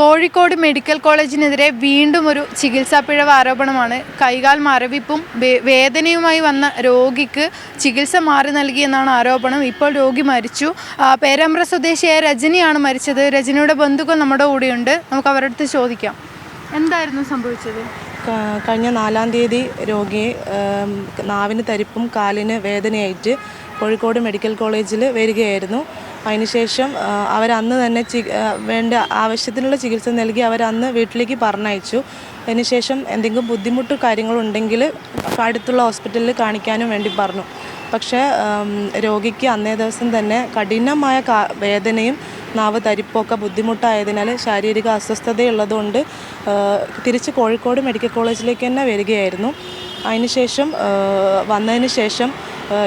Kozhikode medical കോളേജിനെതിരെ വീണ്ടും ഒരു ചികിത്സാ പിഴവ് ആരോപണമാണ്. കൈകാൽ മരവിപ്പും വേദനയുമായി വന്ന രോഗിക്ക് ചികിത്സ മാറി നൽകിയെന്നാണ് ആരോപണം. ഇപ്പോൾ രോഗി മരിച്ചു. പേരാമ്പ്ര സ്വദേശിയായ രജനിയാണ് മരിച്ചത്. രജനിയുടെ ബന്ധുക്കൾ നമ്മുടെ കൂടെയുണ്ട്. നമുക്ക് അവരുടെ അടുത്ത് ചോദിക്കാം, എന്തായിരുന്നു സംഭവിച്ചത്? കഴിഞ്ഞ 4-ാം തീയതി രോഗിയെ നാവിന് തരിപ്പും കാലിന് വേദനയായിട്ട് കോഴിക്കോട് മെഡിക്കൽ കോളേജിൽ വരികയായിരുന്നു. അതിനുശേഷം അവരന്ന് തന്നെ വേണ്ട ആവശ്യത്തിനുള്ള ചികിത്സ നൽകി അവരന്ന് വീട്ടിലേക്ക് പറഞ്ഞയച്ചു. അതിനുശേഷം എന്തെങ്കിലും ബുദ്ധിമുട്ട് കാര്യങ്ങളുണ്ടെങ്കിൽ അടുത്തുള്ള ഹോസ്പിറ്റലിൽ കാണിക്കാനും വേണ്ടി പറഞ്ഞു. പക്ഷേ രോഗിക്ക് അന്നേ ദിവസം തന്നെ കഠിനമായ വേദനയും നാവ് തരിപ്പൊക്കെ ബുദ്ധിമുട്ടായതിനാൽ ശാരീരിക അസ്വസ്ഥതയുള്ളതുകൊണ്ട് തിരിച്ച് കോഴിക്കോട് മെഡിക്കൽ കോളേജിലേക്ക് തന്നെ വരികയായിരുന്നു. അതിനുശേഷം വന്നതിന് ശേഷം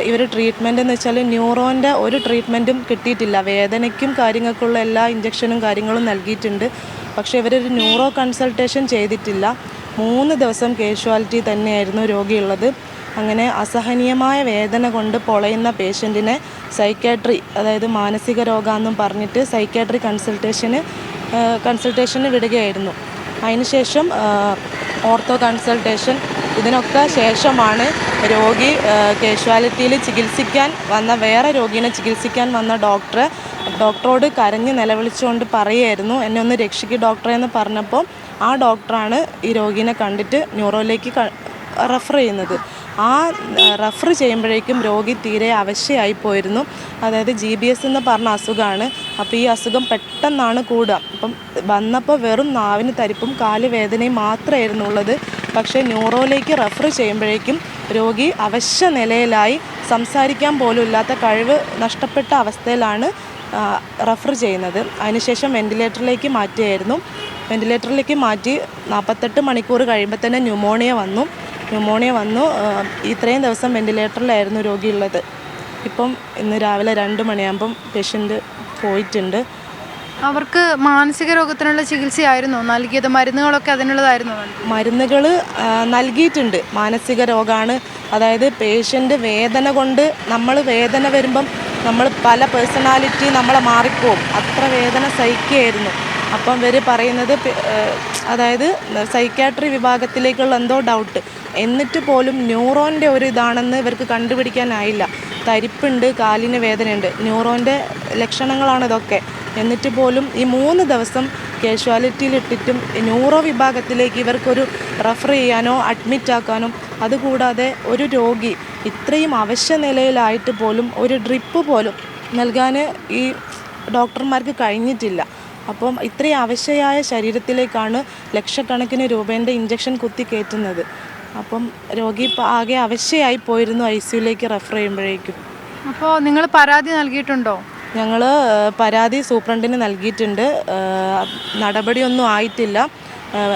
ഇവർ ട്രീറ്റ്മെൻറ്റ് എന്ന് വെച്ചാൽ ന്യൂറോൻ്റെ ഒരു ട്രീറ്റ്മെൻറ്റും കിട്ടിയിട്ടില്ല. വേദനയ്ക്കും കാര്യങ്ങൾക്കുള്ള എല്ലാ ഇഞ്ചക്ഷനും കാര്യങ്ങളും നൽകിയിട്ടുണ്ട്. പക്ഷേ ഇവരൊരു ന്യൂറോ കൺസൾട്ടേഷൻ ചെയ്തിട്ടില്ല. 3 ദിവസം കാഷ്വാലിറ്റി തന്നെയായിരുന്നു രോഗിയുള്ളത്. അങ്ങനെ അസഹനീയമായ വേദന കൊണ്ട് പൊളയുന്ന പേഷ്യൻറ്റിനെ സൈക്കാട്രി, അതായത് മാനസിക രോഗമെന്നും പറഞ്ഞിട്ട് സൈക്കാട്രി കൺസൾട്ടേഷന് വിടുകയായിരുന്നു. അതിനുശേഷം ഓർത്തോ കൺസൾട്ടേഷൻ, ഇതിനൊക്കെ ശേഷമാണ് രോഗി കാഷ്വാലിറ്റിയിൽ ചികിത്സിക്കാൻ വന്ന വേറെ രോഗീനെ ചികിത്സിക്കാൻ വന്ന ഡോക്ടറോട് കരഞ്ഞ് നിലവിളിച്ചുകൊണ്ട് പറയുമായിരുന്നു, എന്നെ ഒന്ന് രക്ഷിക്കുക ഡോക്ടറെ എന്ന് പറഞ്ഞപ്പോൾ ആ ഡോക്ടറാണ് ഈ രോഗീനെ കണ്ടിട്ട് ന്യൂറോയിലേക്ക് റെഫർ ചെയ്യുന്നത്. ആ റെഫർ ചെയ്യുമ്പോഴേക്കും രോഗി തീരെ അവശയായി പോയിരുന്നു. അതായത് GBS എന്ന് പറഞ്ഞ അസുഖമാണ്. അപ്പോൾ ഈ അസുഖം പെട്ടെന്നാണ് കൂടുക. അപ്പം വന്നപ്പോൾ വെറും നാവിന് തരിപ്പും കാല് വേദനയും മാത്രമായിരുന്നു ഉള്ളത്. പക്ഷേ ന്യൂറോയിലേക്ക് റെഫർ ചെയ്യുമ്പോഴേക്കും രോഗി അവശ്യ നിലയിലായി, സംസാരിക്കാൻ പോലും ഇല്ലാത്ത കഴിവ് നഷ്ടപ്പെട്ട അവസ്ഥയിലാണ് റെഫർ ചെയ്യുന്നത്. അതിനുശേഷം വെൻറ്റിലേറ്ററിലേക്ക് മാറ്റിയായിരുന്നു. വെൻറ്റിലേറ്ററിലേക്ക് മാറ്റി 48 മണിക്കൂർ കഴിയുമ്പോൾ തന്നെ ന്യൂമോണിയ വന്നു. ഇത്രയും ദിവസം വെൻറ്റിലേറ്ററിലായിരുന്നു രോഗിയുള്ളത്. ഇപ്പം ഇന്ന് രാവിലെ 2 മണിയാകുമ്പം പേഷ്യൻ്റ് പോയിട്ടുണ്ട്. അവർക്ക് മാനസിക രോഗത്തിനുള്ള ചികിത്സയായിരുന്നോ നൽകിയത്? മരുന്നുകളൊക്കെ അതിനുള്ളതായിരുന്നോ? മരുന്നുകൾ നൽകിയിട്ടുണ്ട്. മാനസിക രോഗമാണ്, അതായത് പേഷ്യൻ്റ് വേദന കൊണ്ട്, നമ്മൾ വേദന വരുമ്പം നമ്മൾ പല പേഴ്സണാലിറ്റി നമ്മളെ മാറിപ്പോവും. അത്ര വേദന സഹിക്കുകയായിരുന്നു. അപ്പം ഇവർ പറയുന്നത് അതായത് സൈക്കാട്രി വിഭാഗത്തിലേക്കുള്ള എന്തോ ഡൗട്ട്, എന്നിട്ട് പോലും ന്യൂറോൻ്റെ ഒരു ഇതാണെന്ന് ഇവർക്ക് കണ്ടുപിടിക്കാനായില്ല. തരിപ്പുണ്ട്, കാലിന് വേദനയുണ്ട്, ന്യൂറോൻ്റെ ലക്ഷണങ്ങളാണ് ഇതൊക്കെ. എന്നിട്ട് പോലും ഈ 3 ദിവസം കാഷ്വാലിറ്റിയിലിട്ടിട്ടും ന്യൂറോ വിഭാഗത്തിലേക്ക് ഇവർക്കൊരു റെഫർ ചെയ്യാനോ അഡ്മിറ്റ് ആക്കാനോ, അതുകൂടാതെ ഒരു രോഗി ഇത്രയും അവശ്യ നിലയിലായിട്ട് പോലും ഒരു ഡ്രിപ്പ് പോലും നൽകാൻ ഈ ഡോക്ടർമാർക്ക് കഴിഞ്ഞിട്ടില്ല. അപ്പം ഇത്രയും അവശ്യമായ ശരീരത്തിലേക്കാണ് ലക്ഷക്കണക്കിന് രൂപേൻ്റെ ഇഞ്ചക്ഷൻ കുത്തി കയറ്റുന്നത്. അപ്പം രോഗി ആകെ അവശ്യയായി പോയിരുന്നു ICUലേക്ക് റെഫർ ചെയ്യുമ്പോഴേക്കും. അപ്പോൾ നിങ്ങൾ പരാതി നൽകിയിട്ടുണ്ടോ? ഞങ്ങൾ പരാതി സൂപ്രണ്ടിന് നൽകിയിട്ടുണ്ട്. നടപടിയൊന്നും ആയിട്ടില്ല.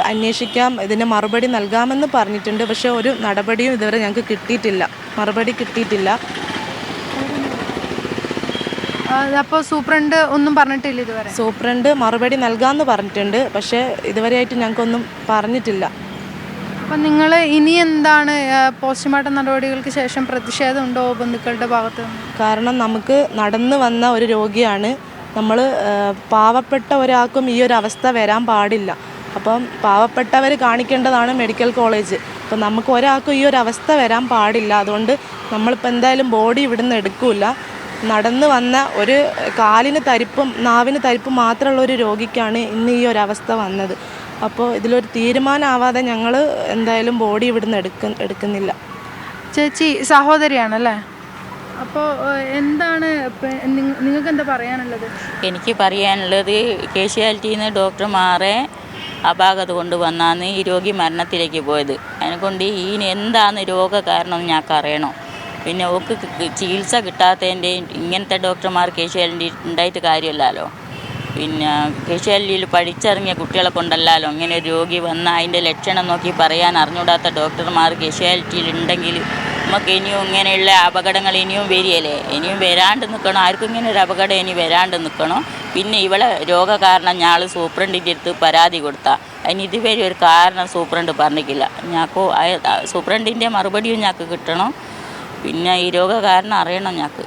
അന്വേഷിക്കാം, ഇതിന് മറുപടി നൽകാമെന്ന് പറഞ്ഞിട്ടുണ്ട്. പക്ഷേ ഒരു നടപടിയും ഇതുവരെ ഞങ്ങൾക്ക് കിട്ടിയിട്ടില്ല, മറുപടി കിട്ടിയിട്ടില്ല. അപ്പോൾ സൂപ്രണ്ട് ഒന്നും പറഞ്ഞിട്ടില്ല ഇതുവരെ? സൂപ്രണ്ട് മറുപടി നൽകാമെന്ന് പറഞ്ഞിട്ടുണ്ട്, പക്ഷേ ഇതുവരെയായിട്ട് ഞങ്ങൾക്കൊന്നും പറഞ്ഞിട്ടില്ല. അപ്പം നിങ്ങൾ ഇനി എന്താണ് പോസ്റ്റ്മോർട്ടം നടപടികൾക്ക് ശേഷം പ്രതിഷേധം ഉണ്ടോ ബന്ധുക്കളുടെ ഭാഗത്ത്? കാരണം നമുക്ക് നടന്നു വന്ന ഒരു രോഗിയാണ് നമ്മൾ. പാവപ്പെട്ട ഒരാൾക്കും ഈ ഒരു അവസ്ഥ വരാൻ പാടില്ല. അപ്പം പാവപ്പെട്ടവർ കാണിക്കേണ്ടതാണ് മെഡിക്കൽ കോളേജ്. അപ്പം നമുക്ക് ഒരാൾക്കും ഈ ഒരു അവസ്ഥ വരാൻ പാടില്ല. അതുകൊണ്ട് നമ്മളിപ്പോൾ എന്തായാലും ബോഡി ഇവിടുന്ന് എടുക്കില്ല. നടന്നു വന്ന ഒരു കാലിന് തരിപ്പും നാവിന് തരിപ്പും മാത്രമുള്ള ഒരു രോഗിക്കാണ് ഇന്ന് ഈ ഒരു അവസ്ഥ വന്നത്. അപ്പോൾ ഇതിലൊരു തീരുമാനമാവാതെ ഞങ്ങൾ എന്തായാലും ബോഡി ഇവിടുന്ന് എടുക്കുന്നില്ല. ചേച്ചി സഹോദരിയാണല്ലേ? അപ്പോൾ എന്താണ് നിങ്ങൾക്ക് എന്താ പറയാനുള്ളത്? എനിക്ക് പറയാനുള്ളത്, കാഷ്വാലിറ്റിയിൽ നിന്ന് ഡോക്ടർമാരെ അപാകത കൊണ്ടുവന്നാണ് ഈ രോഗി മരണത്തിലേക്ക് പോയത്. അതിനെക്കൊണ്ട് ഈ എന്താണ് രോഗകാരണം ഞങ്ങൾക്ക് അറിയണം. പിന്നെ ഓക്ക് ചികിത്സ കിട്ടാത്തതിൻ്റെ ഇങ്ങനത്തെ ഡോക്ടർമാർ കാഷ്വാലിറ്റി ഉണ്ടായിട്ട് കാര്യമില്ലല്ലോ. പിന്നെ കാഷ്വാലിറ്റിയിൽ പഠിച്ചിറങ്ങിയ കുട്ടികളെ കൊണ്ടല്ലല്ലോ ഇങ്ങനെ ഒരു രോഗി വന്നാൽ അതിൻ്റെ ലക്ഷണം നോക്കി പറയാൻ അറിഞ്ഞുകൂടാത്ത ഡോക്ടർമാർ കാഷ്വാലിറ്റിയിൽ ഉണ്ടെങ്കിൽ നമുക്ക് ഇനിയും ഇങ്ങനെയുള്ള അപകടങ്ങൾ ഇനിയും വരികയല്ലേ. ഇനിയും വരാണ്ട് നിൽക്കണം, ആർക്കും ഇങ്ങനെ ഒരു അപകടം ഇനി വരാണ്ട് നിൽക്കണം. പിന്നെ ഇവളെ രോഗകാരണം ഞാൻ സൂപ്രണ്ടിൻ്റെ അടുത്ത് പരാതി കൊടുത്താൽ അതിന് ഇതുവരെ ഒരു കാരണം സൂപ്രണ്ട് പറഞ്ഞിട്ടില്ല. ഞങ്ങൾക്ക് സൂപ്രണ്ടിൻ്റെ മറുപടിയും ഞങ്ങൾക്ക് കിട്ടണം. പിന്നെ ഈ രോഗകാരണം അറിയണം ഞങ്ങൾക്ക്.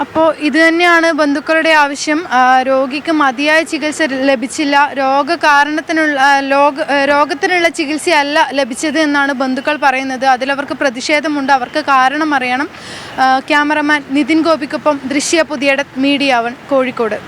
അപ്പോൾ ഇത് തന്നെയാണ് ബന്ധുക്കളുടെ ആവശ്യം. രോഗിക്ക് മതിയായ ചികിത്സ ലഭിച്ചില്ല, രോഗത്തിനുള്ള ചികിത്സയല്ല ലഭിച്ചത് എന്നാണ് ബന്ധുക്കൾ പറയുന്നത്. അതിലവർക്ക് പ്രതിഷേധമുണ്ട്, അവർക്ക് കാരണം അറിയണം. ക്യാമറമാൻ നിതിൻ ഗോപിക്കൊപ്പം ദൃശ്യ പുതിയടത്ത്, മീഡിയ 1 കോഴിക്കോട്.